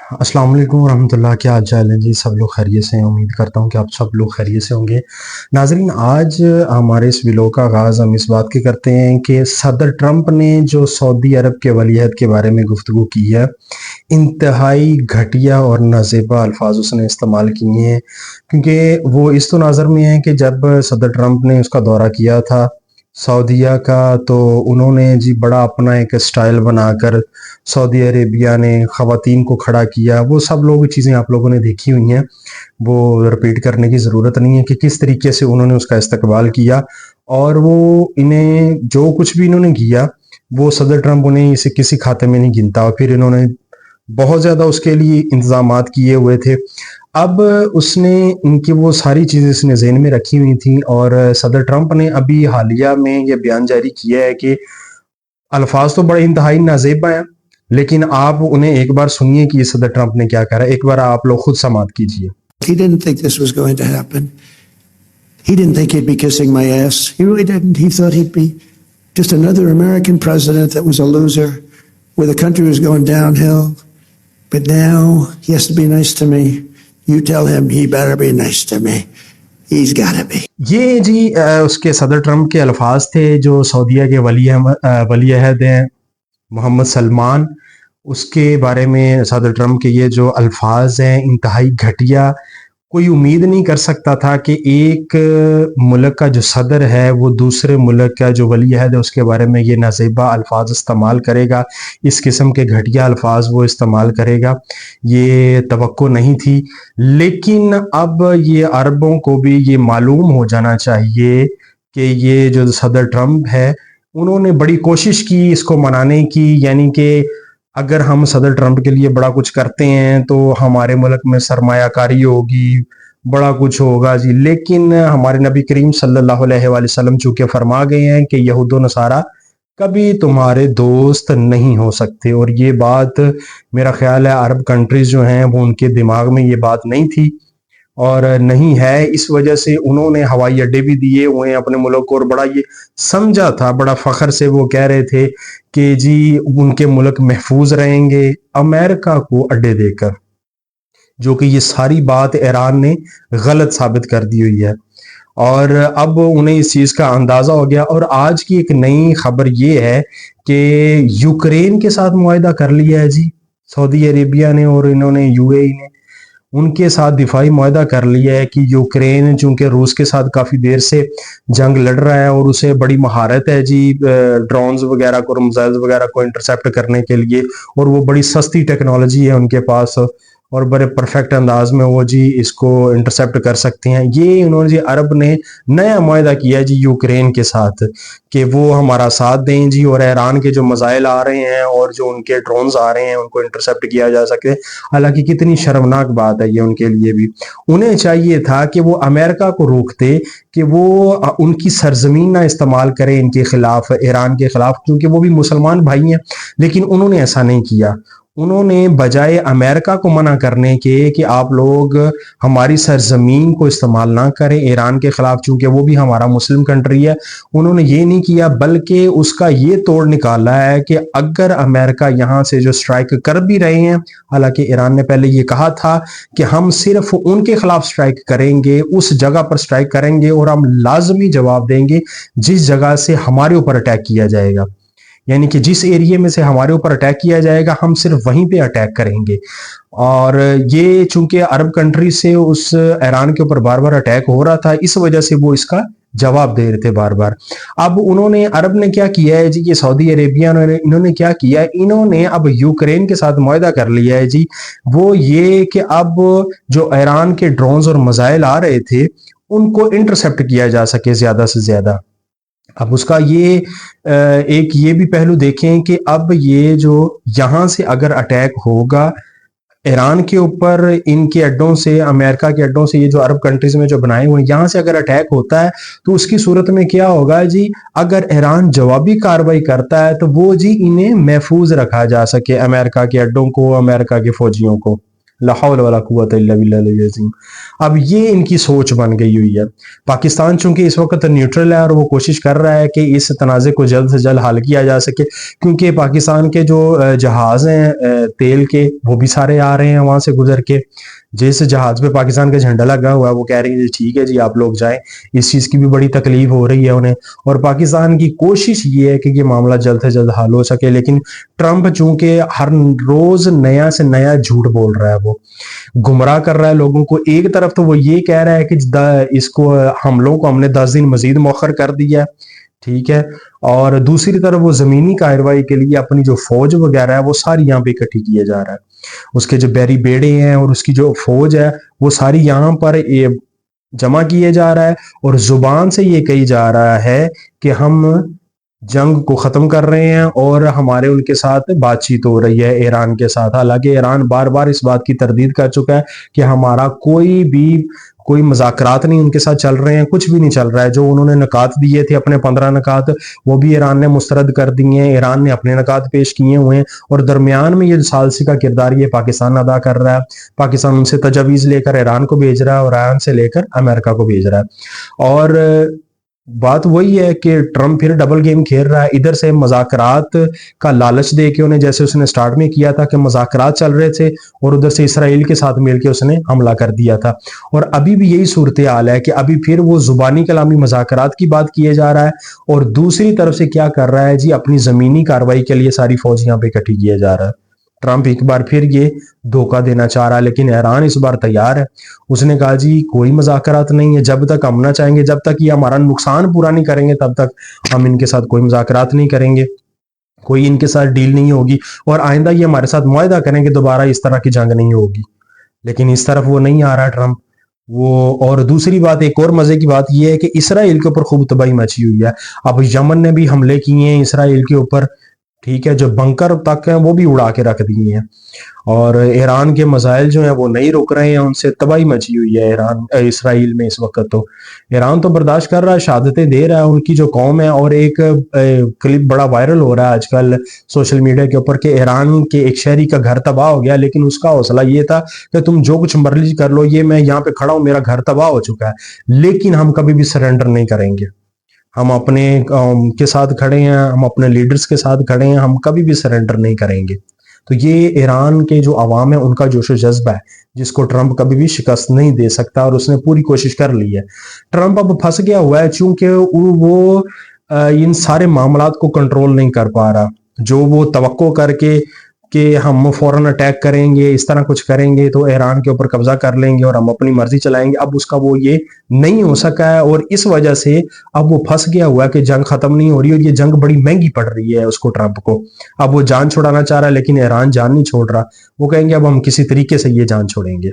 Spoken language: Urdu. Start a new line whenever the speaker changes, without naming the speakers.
السلام علیکم ورحمۃ اللہ، کیا حال چال ہے جی؟ سب لوگ خیریت سے ہیں؟ امید کرتا ہوں کہ آپ سب لوگ خیریت سے ہوں گے۔ ناظرین، آج ہمارے اس ویلوگ کا آغاز ہم اس بات کے کرتے ہیں کہ صدر ٹرمپ نے جو سعودی عرب کے ولی عہد کے بارے میں گفتگو کی ہے، انتہائی گھٹیا اور نازیبا الفاظ اس نے استعمال کیے ہیں، کیونکہ وہ اس تو نظر میں ہے کہ جب صدر ٹرمپ نے اس کا دورہ کیا تھا سعودیہ کا، تو انہوں نے جی بڑا اپنا ایک سٹائل بنا کر سعودی عربیہ نے خواتین کو کھڑا کیا۔ وہ سب لوگ چیزیں آپ لوگوں نے دیکھی ہوئی ہیں، وہ رپیٹ کرنے کی ضرورت نہیں ہے کہ کس طریقے سے انہوں نے اس کا استقبال کیا، اور وہ انہیں جو کچھ بھی انہوں نے کیا وہ صدر ٹرمپ انہیں اسے کسی کھاتے میں نہیں گنتا، اور پھر انہوں نے بہت زیادہ اس کے لیے انتظامات کیے ہوئے تھے۔ اب اس نے ان کی وہ ساری چیزیں اس نے ذہن میں رکھی ہوئی تھیں، اور صدر ٹرمپ نے ابھی حالیہ میں یہ بیان جاری کیا ہے کہ الفاظ تو بڑے انتہائی نازیبا ہیں، لیکن آپ انہیں ایک بار سنیے کہ یہ صدر ٹرمپ نے کیا کہا ہے۔ ایک بار آپ لوگ خود سماعت کیجئے۔
He didn't think this was going to happen. He didn't think he'd be kissing my ass. He really didn't. He thought he'd be just another American president that was a loser, where the country was going downhill. But now he has to be nice to me. You tell him he better be nice to me. He's got to be.
یہ جی اس کے صدر ٹرمپ کے الفاظ تھے جو سعودیہ کے ولی عہد ہیں محمد سلمان، اس کے بارے میں صدر ٹرمپ کے یہ جو الفاظ ہیں انتہائی گھٹیا۔ کوئی امید نہیں کر سکتا تھا کہ ایک ملک کا جو صدر ہے وہ دوسرے ملک کا جو ولی عہد ہے اس کے بارے میں یہ نازیبا الفاظ استعمال کرے گا، اس قسم کے گھٹیا الفاظ وہ استعمال کرے گا، یہ توقع نہیں تھی۔ لیکن اب یہ عربوں کو بھی یہ معلوم ہو جانا چاہیے کہ یہ جو صدر ٹرمپ ہے انہوں نے بڑی کوشش کی اس کو منانے کی، یعنی کہ اگر ہم صدر ٹرمپ کے لیے بڑا کچھ کرتے ہیں تو ہمارے ملک میں سرمایہ کاری ہوگی، بڑا کچھ ہوگا جی۔ لیکن ہمارے نبی کریم صلی اللہ علیہ وآلہ وسلم چونکہ فرما گئے ہیں کہ یہود و نصارہ کبھی تمہارے دوست نہیں ہو سکتے، اور یہ بات میرا خیال ہے عرب کنٹریز جو ہیں وہ ان کے دماغ میں یہ بات نہیں تھی اور نہیں ہے، اس وجہ سے انہوں نے ہوائی اڈے بھی دیے ہوئے ہیں اپنے ملک کو، اور بڑا یہ سمجھا تھا، بڑا فخر سے وہ کہہ رہے تھے کہ جی ان کے ملک محفوظ رہیں گے امریکہ کو اڈے دے کر، جو کہ یہ ساری بات ایران نے غلط ثابت کر دی ہوئی ہے، اور اب انہیں اس چیز کا اندازہ ہو گیا۔ اور آج کی ایک نئی خبر یہ ہے کہ یوکرین کے ساتھ معاہدہ کر لیا ہے جی سعودی عربیہ نے، اور انہوں نے یو اے ای نے ان کے ساتھ دفاعی معاہدہ کر لیا ہے کہ یوکرین چونکہ روس کے ساتھ کافی دیر سے جنگ لڑ رہا ہے اور اسے بڑی مہارت ہے جی ڈرونز وغیرہ کو، میزائلز وغیرہ کو انٹرسیپٹ کرنے کے لیے، اور وہ بڑی سستی ٹیکنالوجی ہے ان کے پاس، اور بڑے پرفیکٹ انداز میں وہ جی اس کو انٹرسیپٹ کر سکتے ہیں۔ یہ انہوں نے جی عرب نے نیا معاہدہ کیا ہے جی یوکرین کے ساتھ کہ وہ ہمارا ساتھ دیں جی، اور ایران کے جو میزائل آ رہے ہیں اور جو ان کے ڈرونز آ رہے ہیں ان کو انٹرسیپٹ کیا جا سکے۔ حالانکہ کتنی شرمناک بات ہے یہ ان کے لیے بھی، انہیں چاہیے تھا کہ وہ امریکہ کو روکتے کہ وہ ان کی سرزمین نہ استعمال کرے ان کے خلاف، ایران کے خلاف، کیونکہ وہ بھی مسلمان بھائی ہیں، لیکن انہوں نے ایسا نہیں کیا۔ انہوں نے بجائے امریکہ کو منع کرنے کے کہ آپ لوگ ہماری سرزمین کو استعمال نہ کریں ایران کے خلاف، چونکہ وہ بھی ہمارا مسلم کنٹری ہے، انہوں نے یہ نہیں کیا، بلکہ اس کا یہ توڑ نکالا ہے کہ اگر امریکہ یہاں سے جو سٹرائک کر بھی رہے ہیں، حالانکہ ایران نے پہلے یہ کہا تھا کہ ہم صرف ان کے خلاف سٹرائک کریں گے، اس جگہ پر سٹرائک کریں گے، اور ہم لازمی جواب دیں گے جس جگہ سے ہمارے اوپر اٹیک کیا جائے گا، یعنی کہ جس ایریے میں سے ہمارے اوپر اٹیک کیا جائے گا ہم صرف وہیں پہ اٹیک کریں گے۔ اور یہ چونکہ عرب کنٹری سے اس ایران کے اوپر بار بار اٹیک ہو رہا تھا، اس وجہ سے وہ اس کا جواب دے رہے تھے بار بار۔ اب انہوں نے عرب نے کیا کیا ہے جی، یہ سعودی عربیہ انہوں نے کیا کیا ہے، انہوں نے اب یوکرین کے ساتھ معاہدہ کر لیا ہے جی، وہ یہ کہ اب جو ایران کے ڈرونز اور میزائل آ رہے تھے ان کو انٹرسیپٹ کیا جا سکے زیادہ سے زیادہ۔ اب اس کا یہ ایک یہ بھی پہلو دیکھیں کہ اب یہ جو یہاں سے اگر اٹیک ہوگا ایران کے اوپر، ان کے اڈوں سے، امریکہ کے اڈوں سے، یہ جو عرب کنٹریز میں جو بنائے ہوئے ہیں، یہاں سے اگر اٹیک ہوتا ہے تو اس کی صورت میں کیا ہوگا جی، اگر ایران جوابی کارروائی کرتا ہے تو وہ جی انہیں محفوظ رکھا جا سکے، امریکہ کے اڈوں کو، امریکہ کے فوجیوں کو۔ لا حول ولا قوت الا باللہ العلی العظیم۔ اب یہ ان کی سوچ بن گئی ہوئی ہے۔ پاکستان چونکہ اس وقت نیوٹرل ہے اور وہ کوشش کر رہا ہے کہ اس تنازع کو جلد سے جلد حل کیا جا سکے، کیونکہ پاکستان کے جو جہاز ہیں تیل کے وہ بھی سارے آ رہے ہیں وہاں سے گزر کے۔ جس جہاز پہ پاکستان کا جھنڈا لگا ہوا ہے وہ کہہ رہی ہے ٹھیک ہے جی آپ لوگ جائیں، اس چیز کی بھی بڑی تکلیف ہو رہی ہے انہیں، اور پاکستان کی کوشش یہ ہے کہ یہ معاملہ جلد سے جلد حل ہو سکے۔ لیکن ٹرمپ چونکہ ہر روز نیا سے نیا جھوٹ بول رہا ہے، وہ گمراہ کر رہا ہے لوگوں کو۔ ایک طرف تو وہ یہ کہہ رہا ہے کہ اس کو حملوں کو ہم نے 10 دن مزید مؤخر کر دیا ہے، ٹھیک ہے، اور دوسری طرف وہ زمینی کارروائی کے لیے اپنی جو فوج وغیرہ ہے وہ ساری یہاں پہ اکٹھی کیے جا رہا ہے۔ اس کے جو بیری بیڑے ہیں اور اس کی جو فوج ہے وہ ساری یہاں پر جمع کیے جا رہا ہے، اور زبان سے یہ کہی جا رہا ہے کہ ہم جنگ کو ختم کر رہے ہیں اور ہمارے ان کے ساتھ بات چیت ہو رہی ہے ایران کے ساتھ۔ حالانکہ ایران بار بار اس بات کی تردید کر چکا ہے کہ ہمارا کوئی مذاکرات نہیں ان کے ساتھ چل رہے ہیں، کچھ بھی نہیں چل رہا ہے۔ جو انہوں نے نکات دیے تھے اپنے 15 نکات وہ بھی ایران نے مسترد کر دیے ہیں، ایران نے اپنے نکات پیش کیے ہوئے ہیں، اور درمیان میں یہ ثالثی کا کردار یہ پاکستان ادا کر رہا ہے۔ پاکستان ان سے تجاویز لے کر ایران کو بھیج رہا ہے اور ایران سے لے کر امریکہ کو بھیج رہا ہے، اور بات وہی ہے کہ ٹرمپ پھر ڈبل گیم کھیل رہا ہے۔ ادھر سے مذاکرات کا لالچ دے کے انہیں، جیسے اس نے سٹارٹ میں کیا تھا کہ مذاکرات چل رہے تھے، اور ادھر سے اسرائیل کے ساتھ مل کے اس نے حملہ کر دیا تھا، اور ابھی بھی یہی صورتحال ہے کہ ابھی پھر وہ زبانی کلامی مذاکرات کی بات کیے جا رہا ہے، اور دوسری طرف سے کیا کر رہا ہے جی، اپنی زمینی کارروائی کے لیے ساری فوج یہاں پہ اکٹھی کیے جا رہا ہے۔ ٹرمپ ایک بار پھر یہ دھوکہ دینا چاہ رہا ہے، لیکن ایران اس بار تیار ہے۔ اس نے کہا جی کوئی مذاکرات نہیں ہے، جب تک ہم نہ چاہیں گے، جب تک یہ ہمارا نقصان پورا نہیں کریں گے تب تک ہم ان کے ساتھ کوئی مذاکرات نہیں کریں گے، کوئی ان کے ساتھ ڈیل نہیں ہوگی، اور آئندہ یہ ہمارے ساتھ معاہدہ کریں گے دوبارہ اس طرح کی جنگ نہیں ہوگی۔ لیکن اس طرف وہ نہیں آ رہا ٹرمپ وہ۔ اور دوسری بات، ایک اور مزے کی بات یہ ہے کہ اسرائیل کے اوپر خوب تباہی مچی ہوئی ہے۔ اب یمن نے بھی حملے کیے ہیں اسرائیل کے اوپر، ٹھیک ہے، جو بنکر تک ہیں وہ بھی اڑا کے رکھ دیے ہیں، اور ایران کے میزائل جو ہیں وہ نہیں رک رہے ہیں، ان سے تباہی مچی ہوئی ہے اسرائیل میں اس وقت۔ تو ایران تو برداشت کر رہا ہے، شہادتیں دے رہا ہے ان کی جو قوم ہے۔ اور ایک کلپ بڑا وائرل ہو رہا ہے آج کل سوشل میڈیا کے اوپر کہ ایران کے ایک شہری کا گھر تباہ ہو گیا، لیکن اس کا حوصلہ یہ تھا کہ تم جو کچھ مرضی کر لو، یہ میں یہاں پہ کھڑا ہوں، میرا گھر تباہ ہو چکا ہے، لیکن ہم کبھی بھی سرنڈر نہیں کریں گے، ہم اپنے کے ساتھ کھڑے ہیں، ہم اپنے لیڈرز کے ساتھ کھڑے ہیں، ہم کبھی بھی سرنڈر نہیں کریں گے۔ تو یہ ایران کے جو عوام ہے ان کا جوش و جذبہ ہے، جس کو ٹرمپ کبھی بھی شکست نہیں دے سکتا، اور اس نے پوری کوشش کر لی ہے۔ ٹرمپ اب پھنس گیا ہوا ہے، چونکہ وہ ان سارے معاملات کو کنٹرول نہیں کر پا رہا۔ جو وہ توقع کر کے کہ ہم فوراً اٹیک کریں گے، اس طرح کچھ کریں گے تو ایران کے اوپر قبضہ کر لیں گے اور ہم اپنی مرضی چلائیں گے، اب اس کا وہ یہ نہیں ہو سکا ہے، اور اس وجہ سے اب وہ پھنس گیا ہوا ہے کہ جنگ ختم نہیں ہو رہی، اور یہ جنگ بڑی مہنگی پڑ رہی ہے اس کو، ٹرمپ کو۔ اب وہ جان چھوڑانا چاہ رہا ہے لیکن ایران جان نہیں چھوڑ رہا، وہ کہیں گے اب ہم کسی طریقے سے یہ جان چھوڑیں گے۔